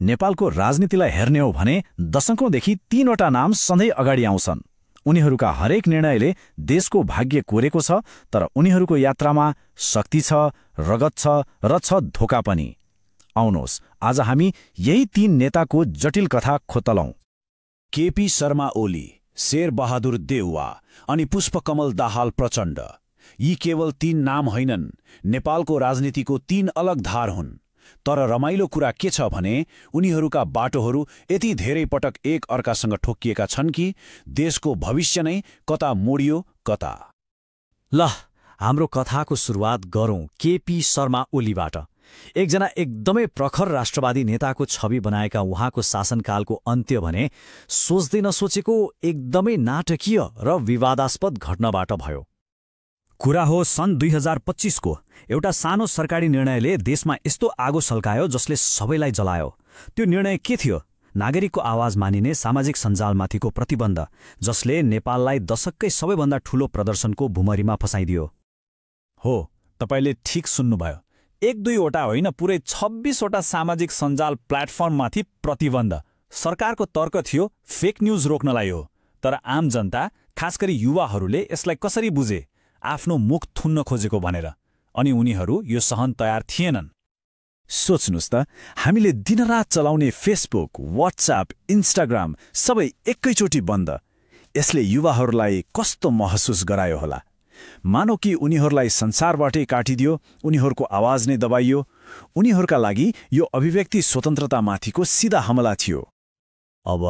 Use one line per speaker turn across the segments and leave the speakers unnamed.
नेपालको राजनीतिलाई हेर्ने हो भने दशकौंदेखि 3वटा नाम सधैँ अगाडि आउँछन्। उनीहरूका हरेक निर्णयले देशको भाग्य कोरेको छ, तर उनीहरूको यात्रामा शक्ति छ, रगत छ र छ धोका पनि। आउनुहोस् आज हामी यही 3 नेताको जटिल कथा खोतलौं।
केपी शर्मा ओली, शेरबहादुर देउवा अनि पुष्पकमल दाहाल प्रचण्ड। यी केवल 3 नाम होइनन्, नेपालको राजनीतिको 3 अलग धार हुन्। तर रमाइलो कुरा के छ भने उनीहरूका बाटोहरू यति धेरै पटक एक अर्कासँग ठोकिएका छन् कि देशको भविष्य नै कता मोडियो कता।
ल हाम्रो कथाको सुरुवात गरौं केपी शर्मा ओलीबाट। एकजना एकदमै प्रखर राष्ट्रवादी नेताको छवि बनाएका उहाँको शासनकालको अन्त्य भने सोच्दै नसोचेको एकदमै नाटकीय र विवादास्पद घटनाबाट भयो।
कुरा हो सन् 2025 को एउटा सानो सरकारी निर्णयले देशमा यस्तो आगो सल्कायो जसले सबैलाई जलायो। त्यो निर्णय के थियो? नागरिकको आवाज मानिने सामाजिक सञ्जालमाथिको प्रतिबन्ध, जसले नेपाललाई दशककै सबैभन्दा ठूलो प्रदर्शनको भुमरीमा फसाइदियो।
हो, तपाईले ठीक सुन्नुभयो। 1-2वटा होइन, पुरै 26वटा सामाजिक सञ्जाल प्लेटफर्ममाथि प्रतिबन्ध। सरकारको तर्क थियो फेक न्यूज रोक्नलाई हो, तर आम जनता, खास गरी युवाहरूले यसलाई कसरी बुझे? आफ्नो मुख थुन्न खोजेको भनेर। अनि उनीहरू यो सहन तयार थिएनन्।
सोच्नुस् त, हामीले दिनरात चलाउने फेसबुक, व्हाट्सएप, इन्स्टाग्राम सबै एकैचोटि बन्द। यसले युवाहरूलाई कस्तो महसुस गरायो होला? मानौ कि उनीहरूलाई संसारबाटै काटिदियो, उनीहरूको आवाज नै दबाइयो। उनीहरूका लागि यो अभिव्यक्ति स्वतन्त्रतामाथिको सिधा हमला थियो।
अब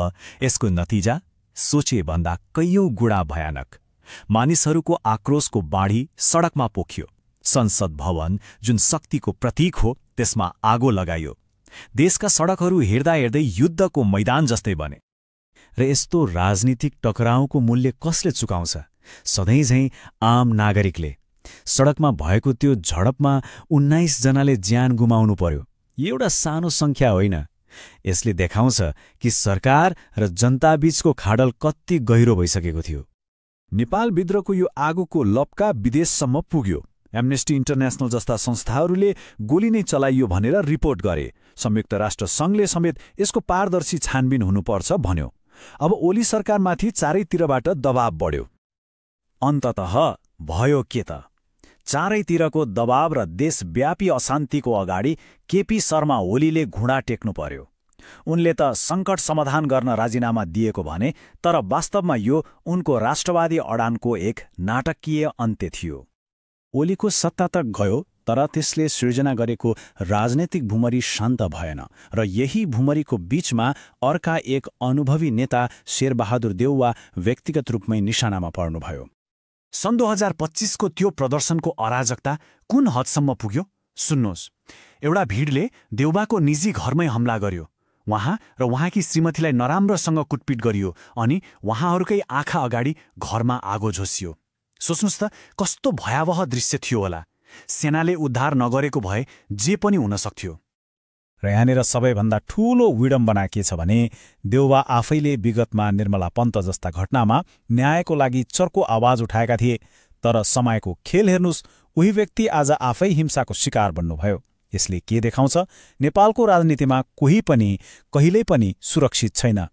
यसको नतिजा सोचेभन्दा कैयौं गुणा भयानक। मानिसहरूको आक्रोशको बाढी सडकमा पोख्यो। संसद भवन, जुन शक्तिको प्रतीक हो, त्यसमा आगो लगाइयो। देशका सडकहरू हेर्दा हेर्दै युद्धको मैदान जस्तै बने।
र यस्तो राजनीतिक टकराउको मूल्य कसले चुकाउँछ? सधैँझैँ आम नागरिकले। सडकमा भएको त्यो झडपमा 19 जनाले ज्यान गुमाउनु पर्यो। एउटा सानो संख्या होइन। यसले देखाउँछ कि सरकार र जनताबीचको खाडल कति गहिरो भइसकेको थियो।
नेपाल भित्रको यो आगोको लपका विदेशसम्म पुग्यो। एम्नेस्टी इन्टरनेशनल जस्ता संस्थाहरूले गोली नै चलाइयो भनेर रिपोर्ट गरे। संयुक्त राष्ट्र सङ्घले समेत यसको पारदर्शी छानबिन हुनुपर्छ भन्यो। अब ओली सरकारमाथि चारैतिरबाट दबाव बढ्यो।
अन्ततः भयो के त? चारैतिरको दबाव र देशव्यापी अशान्तिको अगाडि केपी शर्मा ओलीले घुँडा टेक्नु पर्यो। उनले त सङ्कट समाधान गर्न राजीनामा दिएको भने, तर वास्तवमा यो उनको राष्ट्रवादी अडानको एक नाटकीय अन्त्य थियो।
ओलीको सत्ता त गयो, तर त्यसले सृजना गरेको राजनैतिक भुमरी शान्त भएन र यही भुमरीको बीचमा अर्का एक अनुभवी नेता शेरबहादुर देउवा व्यक्तिगत रूपमै निशानामा पर्नुभयो।
सन् 2025 को त्यो प्रदर्शनको अराजकता कुन हदसम्म पुग्यो? सुन्नुहोस्, एउटा भिडले देउवाको निजी घरमै हमला गर्यो। उहाँ र उहाँकी श्रीमतीलाई नराम्रोसँग कुटपिट गरियो अनि उहाँहरूकै आँखा अगाडि घरमा आगो झोसियो। सोच्नुहोस् त, कस्तो भयावह दृश्य थियो होला। सेनाले उद्धार नगरेको भए जे पनि हुन सक्थ्यो।
र यहाँनिर सबैभन्दा ठूलो विडम्बना के छ भने देउवा आफैले विगतमा निर्मला पन्त जस्ता घटनामा न्यायको लागि चर्को आवाज उठाएका थिए। तर समयको खेल हेर्नुस्, उही व्यक्ति आज आफै हिंसाको शिकार बन्नुभयो। यसले के देखाउँछ? नेपालको राजनीतिमा कोही पनि कहिल्यै पनि सुरक्षित छैन।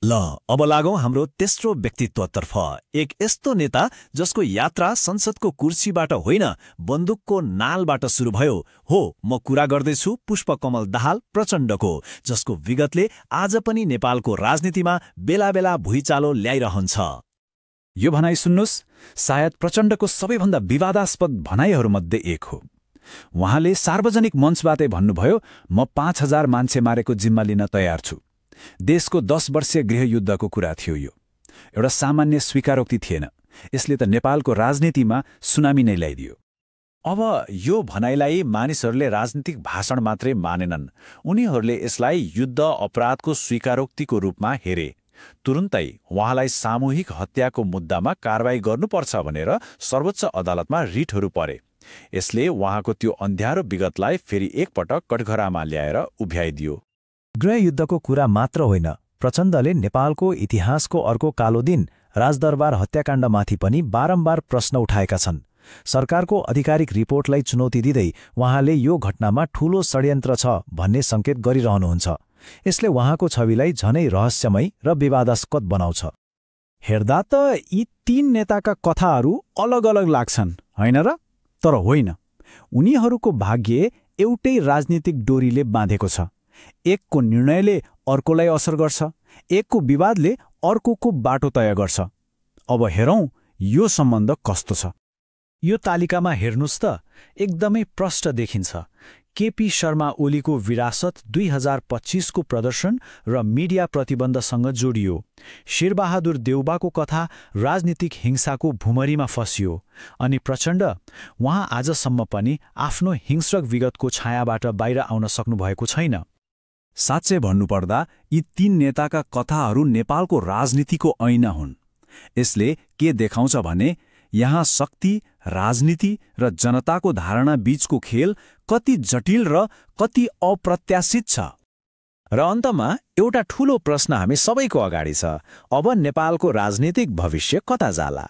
ल अब लागौं हाम्रो तेस्रो व्यक्तित्वतर्फ। एक यस्तो नेता जसको यात्रा संसदको कुर्सीबाट होइन, बन्दुकको नालबाट सुरु भयो। हो, म कुरा गर्दैछु पुष्पकमल दाहाल प्रचण्डको, जसको विगतले आज पनि नेपालको राजनीतिमा बेला बेला भुइँचालो ल्याइरहन्छ।
यो भनाइ सुन्नुहोस्, सायद प्रचण्डको सबैभन्दा विवादास्पद भनाइहरूमध्ये एक हो। उहाँले सार्वजनिक मञ्चबाटै भन्नुभयो, म 5000 मान्छे मारेको जिम्मा लिन तयार छु। देशको 10 वर्षीय गृहयुद्धको कुरा थियो। यो एउटा सामान्य स्वीकारोक्ति थिएन। यसले त नेपालको राजनीतिमा सुनामी नै ल्याइदियो। अब यो भनाइलाई मानिसहरूले राजनीतिक भाषण मात्रै मानेनन्, उनीहरूले यसलाई युद्ध अपराधको स्वीकारोक्तिको रूपमा हेरे। तुरुन्तै उहाँलाई सामूहिक हत्याको मुद्दामा कारबाही गर्नुपर्छ भनेर सर्वोच्च अदालतमा रिटहरू परे। यसले उहाँको त्यो अन्ध्यारो विगतलाई फेरि एकपटक कठघरामा ल्याएर उभ्याइदियो।
गृहयुद्धको कुरा मात्र होइन, प्रचण्डले नेपालको इतिहासको अर्को कालो दिन राजदरबार हत्याकाण्डमाथि पनि बारम्बार प्रश्न उठाएका छन्।
सरकारको आधिकारिक रिपोर्टलाई चुनौती दिँदै उहाँले यो घटनामा ठूलो षड्यन्त्र छ भन्ने संकेत गरिरहनुहुन्छ। यसले उहाँको छविलाई झनै रहस्यमय र विवादास्पद बनाउँछ।
हेर्दा त यी तीन नेताका कथाहरू अलग अलग लाग्छन्, होइन र? तर होइन, उनीहरूको भाग्य एउटै राजनीतिक डोरीले बाँधेको छ। एकको निर्णयले अर्कोलाई असर गर्छ, एकको विवादले अर्कोको बाटो तय गर्छ। अब हेरौँ यो सम्बन्ध कस्तो छ।
यो तालिकामा हेर्नुस् त एकदमै प्रष्ट देखिन्छ। केपी शर्मा ओलीको विरासत 2025 को प्रदर्शन र मिडिया प्रतिबन्धसँग जोडियो। शेरबहादुर देउबाको कथा राजनीतिक हिंसाको भुमरीमा फसियो। अनि प्रचण्ड, उहाँ आजसम्म पनि आफ्नो हिंस्रक विगतको छायाबाट बाहिर आउन सक्नुभएको छैन।
साँच्चै भन्नुपर्दा यी तीन नेताका कथाहरू नेपालको राजनीतिको ऐना हुन्। यसले के देखाउँछ भने यहाँ शक्ति, राजनीति र जनताको धारणा बीचको खेल कति जटिल र कति अप्रत्याशित छ।
र अन्तमा एउटा ठूलो प्रश्न हामी सबैको अगाडि छ। अब नेपालको राजनीतिक भविष्य कता जाला?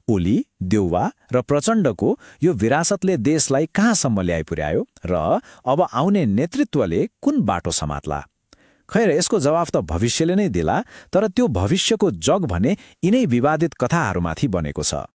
ओली, देउवा र प्रचण्डको यो विरासतले देशलाई कहाँसम्म ल्याइपुर्यायो र अब आउने नेतृत्वले कुन बाटो समात्ला? खैर, यसको जवाफ त भविष्यले नै दिला, तर त्यो भविष्यको जग भने यिनै विवादित कथाहरूमाथि बनेको छ।